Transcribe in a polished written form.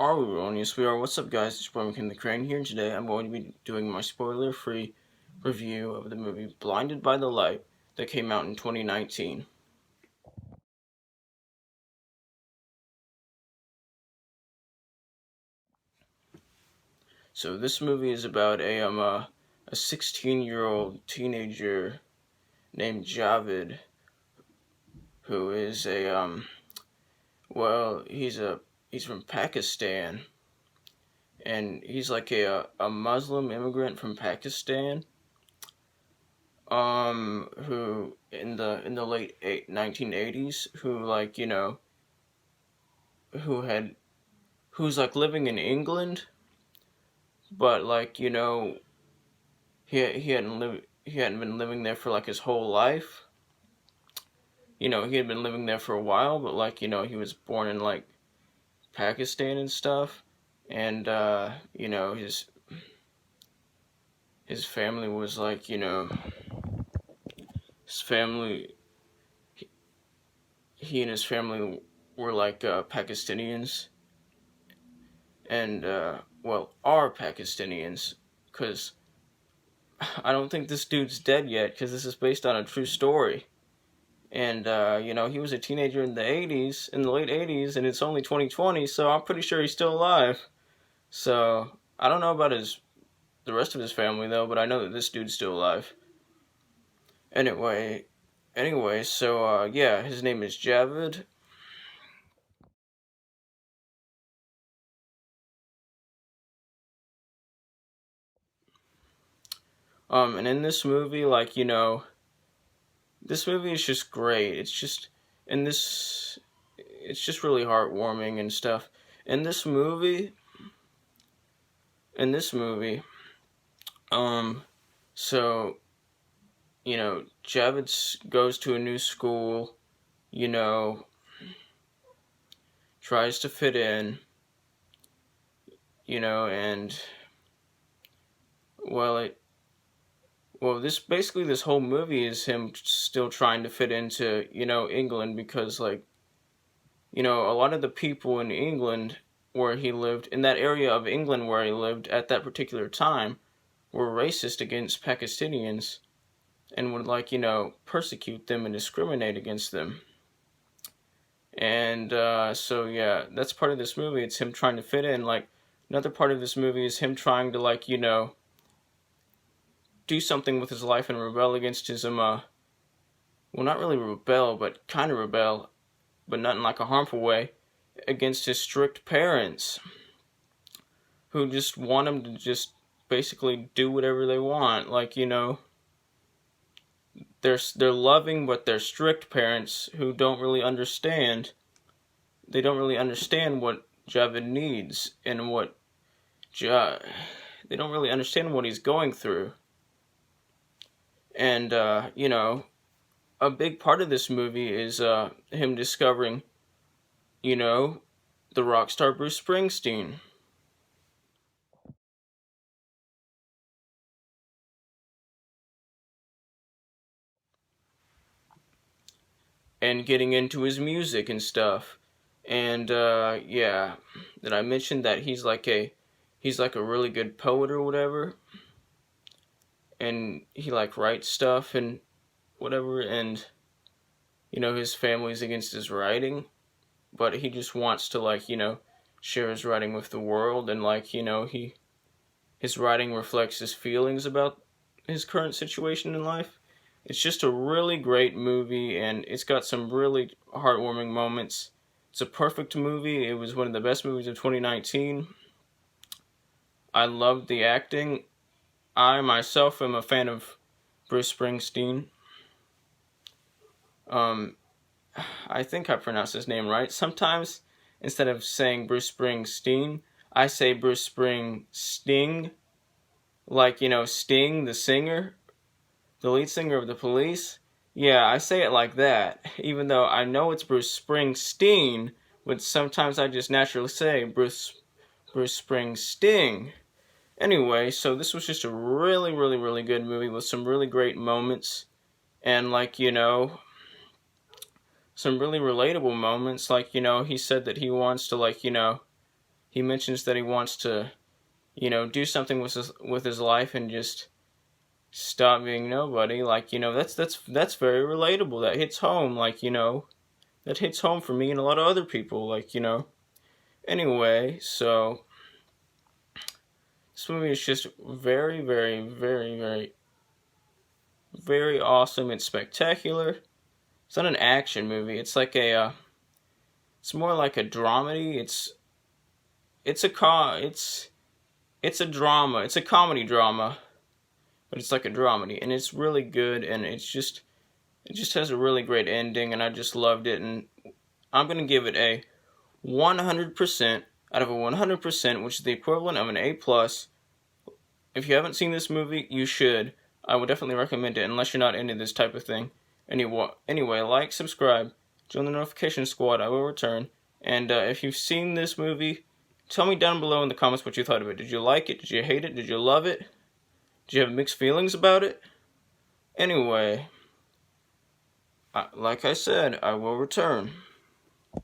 Are we rolling? Yes, we are. What's up, guys? It's your boy McKinley Crain here, and today I'm going to be doing my spoiler-free review of the movie Blinded by the Light that came out in 2019. So this movie is about a 16-year-old teenager named Javid, who is he's from Pakistan, and he's like a Muslim immigrant from Pakistan, who in the late 1980s, who had who's like living in England, but he hadn't been living there for like his whole life. He had been living there for a while, but he was born in like Pakistan and stuff, and his family was his family he and his family were Pakistanians, and are Pakistanians, because I don't think this dude's dead yet, because this is based on a true story. And he was a teenager in the late 80s, and it's only 2020, so I'm pretty sure he's still alive. So I don't know about the rest of his family though, but I know that this dude's still alive. Anyway, his name is Javid. And in this movie, this movie is just great. In this, it's just really heartwarming and stuff. In this movie, in this movie, um, so Javid goes to a new school, you know, tries to fit in, and well, it this whole movie is him still trying to fit into, England, because a lot of the people in England where he lived, in that area of England where he lived at that particular time, were racist against Pakistanians and would persecute them and discriminate against them. And that's part of this movie. It's him trying to fit in. Another part of this movie is him trying to do something with his life and rebel against his not really rebel, but kind of rebel, but not in like a harmful way, against his strict parents, who just want him to just basically do whatever they want. They're loving, but they're strict parents who don't really understand. They don't really understand what Javid needs, and they don't really understand what he's going through. And a big part of this movie is him discovering, the rock star Bruce Springsteen. And getting into his music and stuff. And did I mention that he's like a really good poet or whatever? And he writes stuff and whatever, and his family's against his writing, but he just wants to share his writing with the world, and his writing reflects his feelings about his current situation in life. It's just a really great movie, and it's got some really heartwarming moments. It's a perfect movie. It was one of the best movies of 2019. I loved the acting. I myself am a fan of Bruce Springsteen. I think I pronounced his name right. Sometimes, instead of saying Bruce Springsteen, I say Bruce Springsteen. Sting, the singer, the lead singer of The Police. Yeah, I say it like that, even though I know it's Bruce Springsteen, but sometimes I just naturally say Bruce Springsteen. Anyway, so this was just a really, really, really good movie with some really great moments, and some really relatable moments. He said that he wants to he mentions that he wants to, do something with his life and just stop being nobody. Like, that's very relatable. That hits home. Like, that hits home for me and a lot of other people. Like, Anyway, so this movie is just very, very, very, very, very awesome. It's spectacular. It's not an action movie. It's like it's more like a dramedy. It's a drama. It's a comedy drama, but it's like a dramedy, and it's really good. And it just has a really great ending, and I just loved it. And I'm gonna give it a 100% out of a 100%, which is the equivalent of an A+. If you haven't seen this movie, you should. I would definitely recommend it, unless you're not into this type of thing. Anyway, like, subscribe, join the notification squad. I will return. And if you've seen this movie, tell me down below in the comments what you thought of it. Did you like it? Did you hate it? Did you love it? Did you have mixed feelings about it? Anyway, like I said, I will return.